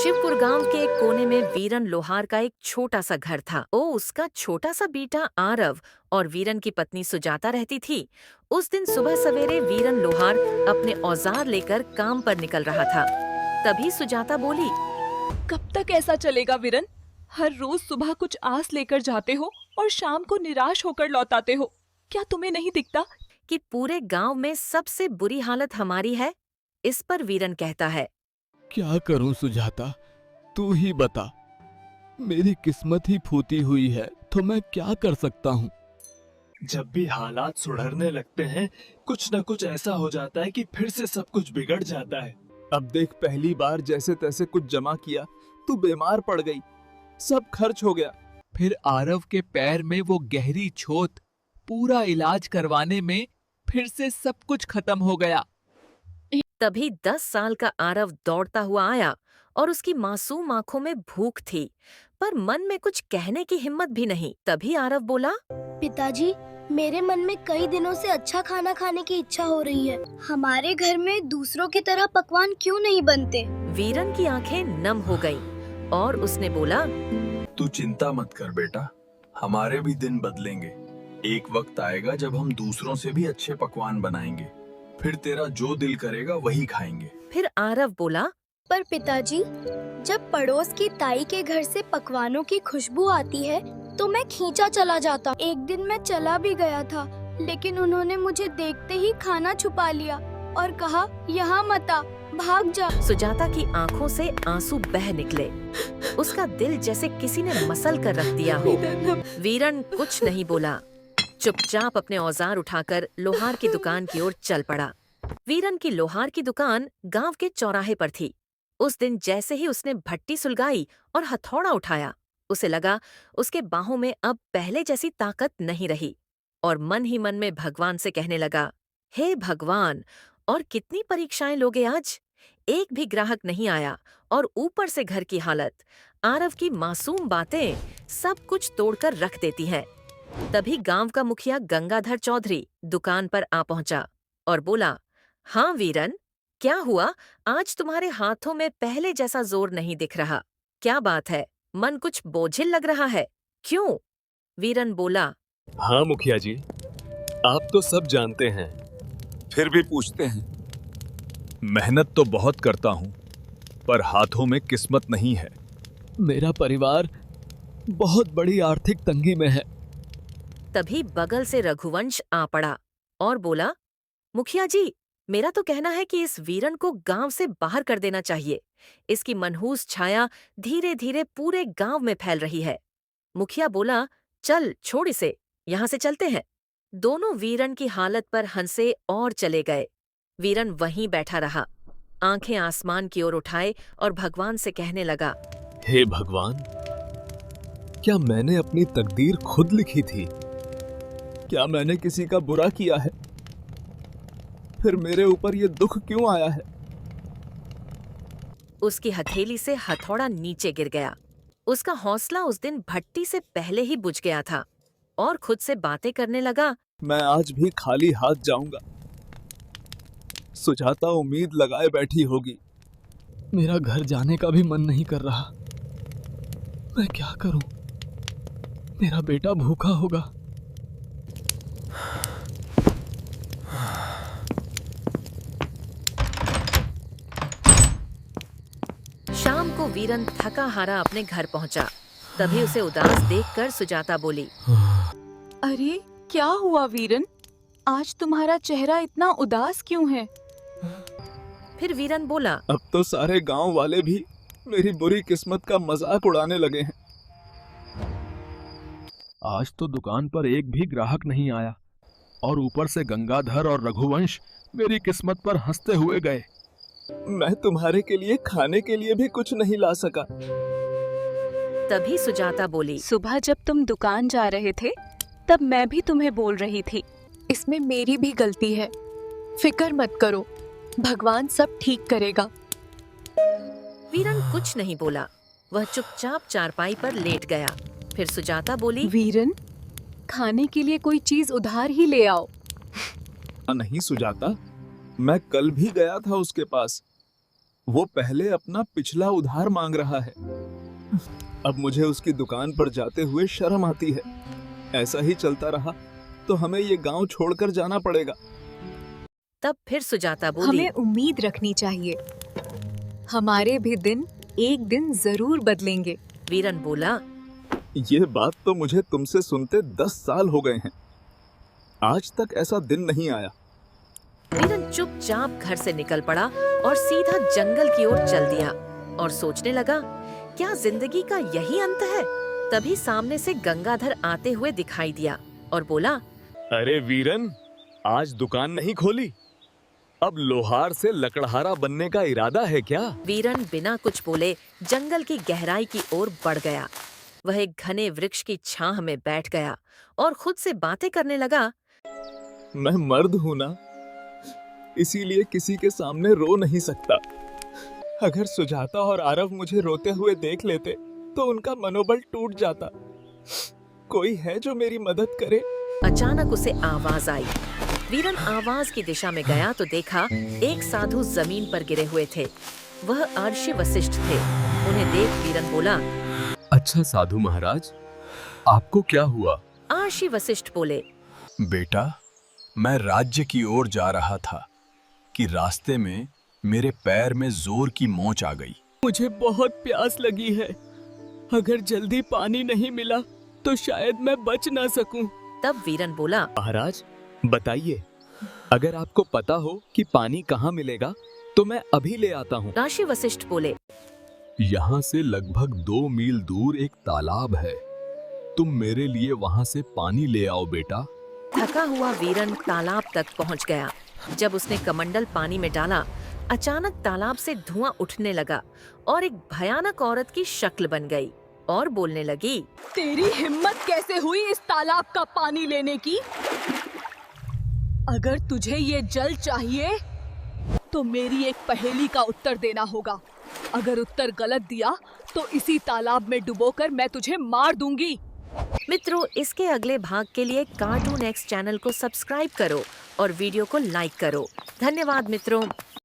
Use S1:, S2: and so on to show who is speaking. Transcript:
S1: शिवपुर गांव के एक कोने में वीरन लोहार का एक छोटा सा घर था। उसका छोटा सा बेटा आरव और वीरन की पत्नी सुजाता रहती थी। उस दिन सुबह सवेरे वीरन लोहार अपने औजार लेकर काम पर निकल रहा था। तभी सुजाता बोली,
S2: कब तक ऐसा चलेगा वीरन? हर रोज सुबह कुछ आस लेकर जाते हो और शाम को निराश होकर लौटाते हो। क्या तुम्हें नहीं दिखता
S1: कि पूरे गांव में सबसे बुरी हालत हमारी है? इस पर वीरन कहता है,
S3: क्या करूं सुजाता, तू ही बता। मेरी किस्मत ही फूटी हुई है तो मैं क्या कर सकता हूं।
S4: जब भी हालात सुधरने लगते हैं, कुछ न कुछ ऐसा हो जाता है कि फिर से सब कुछ बिगड़ जाता है।
S3: अब देख, पहली बार जैसे तैसे कुछ जमा किया, तू बीमार पड़ गई, सब खर्च हो गया। फिर आरव के पैर में वो गहरी चोट, पूरा इलाज करवाने में फिर से सब कुछ खत्म हो गया।
S1: तभी 10 साल का आरव दौड़ता हुआ आया और उसकी मासूम आंखों में भूख थी, पर मन में कुछ कहने की हिम्मत भी नहीं। तभी आरव बोला,
S5: पिताजी, मेरे मन में कई दिनों से अच्छा खाना खाने की इच्छा हो रही है। हमारे घर में दूसरों की तरह पकवान क्यों नहीं बनते?
S1: वीरन की आंखें नम हो गईं और उसने बोला,
S4: तू चिंता मत कर बेटा, हमारे भी दिन बदलेंगे। एक वक्त आएगा जब हम दूसरों से भी अच्छे पकवान बनाएंगे, फिर तेरा जो दिल करेगा वही खाएंगे।
S1: फिर आरव बोला,
S5: पर पिताजी, जब पड़ोस की ताई के घर से पकवानों की खुशबू आती है तो मैं खींचा चला जाता। एक दिन मैं चला भी गया था, लेकिन उन्होंने मुझे देखते ही खाना छुपा लिया और कहा, यहाँ मत आ, भाग जा।
S1: सुजाता की आंखों से आंसू बह निकले। उसका दिल जैसे किसी ने मसल कर रख दिया हो। वीरन कुछ नहीं बोला, चुपचाप अपने औजार उठाकर लोहार की दुकान की ओर चल पड़ा। वीरन की लोहार की दुकान गांव के चौराहे पर थी। उस दिन जैसे ही उसने भट्टी सुलगाई और हथौड़ा उठाया, उसे लगा उसके बाहों में अब पहले जैसी ताकत नहीं रही और मन ही मन में भगवान से कहने लगा, हे भगवान, और कितनी परीक्षाएं लोगे आज। एक भी ग्राहक नहीं आया और ऊपर से घर की हालत, आरव की मासूम बातें सब कुछ तोड़कर रख देती हैं। तभी गांव का मुखिया गंगाधर चौधरी दुकान पर आ पहुंचा और बोला, हाँ वीरन, क्या हुआ? आज तुम्हारे हाथों में पहले जैसा जोर नहीं दिख रहा। क्या बात है? मन कुछ बोझिल लग रहा है, क्यों? वीरन बोला,
S6: हाँ मुखिया जी, आप तो सब जानते हैं, फिर भी पूछते हैं। मेहनत तो बहुत करता हूँ, पर हाथों में किस्मत नहीं है।
S3: मेरा परिवार बहुत बड़ी आर्थिक तंगी में है।
S1: तभी बगल से रघुवंश आ पड़ा और बोला, मुखिया जी, मेरा तो कहना है कि इस वीरन को गांव से बाहर कर देना चाहिए। इसकी मनहूस छाया धीरे धीरे पूरे गांव में फैल रही है। मुखिया बोला, चल छोड़ इसे, यहाँ से चलते हैं। दोनों वीरन की हालत पर हंसे और चले गए। वीरन वहीं बैठा रहा, आंखें आसमान की ओर उठाए और भगवान से कहने लगा,
S6: हे भगवान, क्या मैंने अपनी तकदीर खुद लिखी थी?
S3: क्या मैंने किसी का बुरा किया है? फिर मेरे ऊपर ये दुख क्यों आया है?
S1: उसकी हथेली से हथौड़ा नीचे गिर गया। उसका हौसला उस दिन भट्टी से पहले ही बुझ गया था और खुद से बातें करने लगा,
S3: मैं आज भी खाली हाथ जाऊंगा। सुजाता उम्मीद लगाए बैठी होगी। मेरा घर जाने का भी मन नहीं कर रहा। मैं क्या करूं? मेरा बेटा भूखा होगा।
S1: शाम को वीरन थका हारा अपने घर पहुंचा। तभी उसे उदास देखकर सुजाता बोली,
S2: अरे क्या हुआ वीरन? आज तुम्हारा चेहरा इतना उदास क्यों है?
S1: फिर वीरन बोला,
S3: अब तो सारे गांव वाले भी मेरी बुरी किस्मत का मजाक उड़ाने लगे हैं। आज तो दुकान पर एक भी ग्राहक नहीं आया और ऊपर से गंगाधर और रघुवंश मेरी किस्मत पर हंसते हुए गए। मैं तुम्हारे के लिए खाने के लिए भी कुछ नहीं ला सका।
S1: तभी सुजाता बोली,
S2: सुबह जब तुम दुकान जा रहे थे तब मैं भी तुम्हें बोल रही थी, इसमें मेरी भी गलती है, फिक्र मत करो, भगवान सब ठीक करेगा।
S1: वीरन कुछ नहीं बोला, वह चुपचाप चारपाई पर लेट गया। फिर सुजाता बोली,
S2: वीरन, खाने के लिए कोई चीज उधार ही ले आओ।
S3: नहीं सुजाता, मैं कल भी गया था उसके पास। वो पहले अपना पिछला उधार मांग रहा है। अब मुझे उसकी दुकान पर जाते हुए शर्म आती है। ऐसा ही चलता रहा तो हमें ये गांव छोड़कर जाना पड़ेगा।
S1: तब फिर सुजाता बोली,
S2: हमें उम्मीद रखनी चाहिए। हमारे भी दिन एक दिन जरूर बदलेंगे।
S1: वीरन बोला,
S3: ये बात तो मुझे तुमसे सुनते 10 साल हो गए हैं। आज तक ऐसा दिन नहीं आया।
S1: वीरन चुपचाप घर से निकल पड़ा और सीधा जंगल की ओर चल दिया और सोचने लगा, क्या जिंदगी का यही अंत है? तभी सामने से गंगाधर आते हुए दिखाई दिया और बोला,
S6: अरे वीरन, आज दुकान नहीं खोली? अब लोहार से लकड़हारा बनने का इरादा है क्या?
S1: वीरन बिना कुछ बोले जंगल की गहराई की ओर बढ़ गया। वह एक घने वृक्ष की छाह में बैठ गया और खुद से बातें करने लगा।
S3: मैं मर्द हूं ना, इसीलिए किसी के सामने रो नहीं सकता। अगर सुजाता और आरव मुझे रोते हुए देख लेते तो उनका मनोबल टूट जाता। कोई है जो मेरी मदद करे?
S1: अचानक उसे आवाज आई। वीरन आवाज की दिशा में गया तो देखा एक साधु जमीन पर गिरे हुए थे। वह अर्षि वशिष्ठ थे। उन्हें देख वीरन बोला,
S6: अच्छा साधु महाराज, आपको क्या हुआ?
S1: अर्षि वशिष्ठ बोले,
S4: बेटा, मैं राज्य की ओर जा रहा था कि रास्ते में मेरे पैर में जोर की मोच आ गई।
S3: मुझे बहुत प्यास लगी है। अगर जल्दी पानी नहीं मिला तो शायद मैं बच ना सकूं।
S1: तब वीरन बोला,
S3: महाराज बताइए, अगर आपको पता हो कि पानी कहाँ मिलेगा तो मैं अभी ले आता हूँ।
S1: अर्षि वशिष्ठ बोले,
S6: यहाँ से लगभग 2 मील दूर एक तालाब है। तुम मेरे लिए वहाँ से पानी ले आओ बेटा।
S1: थका हुआ वीरन तालाब तक पहुंच गया। जब उसने कमंडल पानी में डाला, अचानक तालाब से धुआं उठने लगा और एक भयानक औरत की शक्ल बन गई और बोलने लगी,
S2: तेरी हिम्मत कैसे हुई इस तालाब का पानी लेने की? अगर तुझे ये जल चाहिए तो मेरी एक पहेली का उत्तर देना होगा। अगर उत्तर गलत दिया तो इसी तालाब में डुबोकर मैं तुझे मार दूंगी।
S1: मित्रों, इसके अगले भाग के लिए कार्टून एक्स चैनल को सब्सक्राइब करो और वीडियो को लाइक करो। धन्यवाद मित्रों।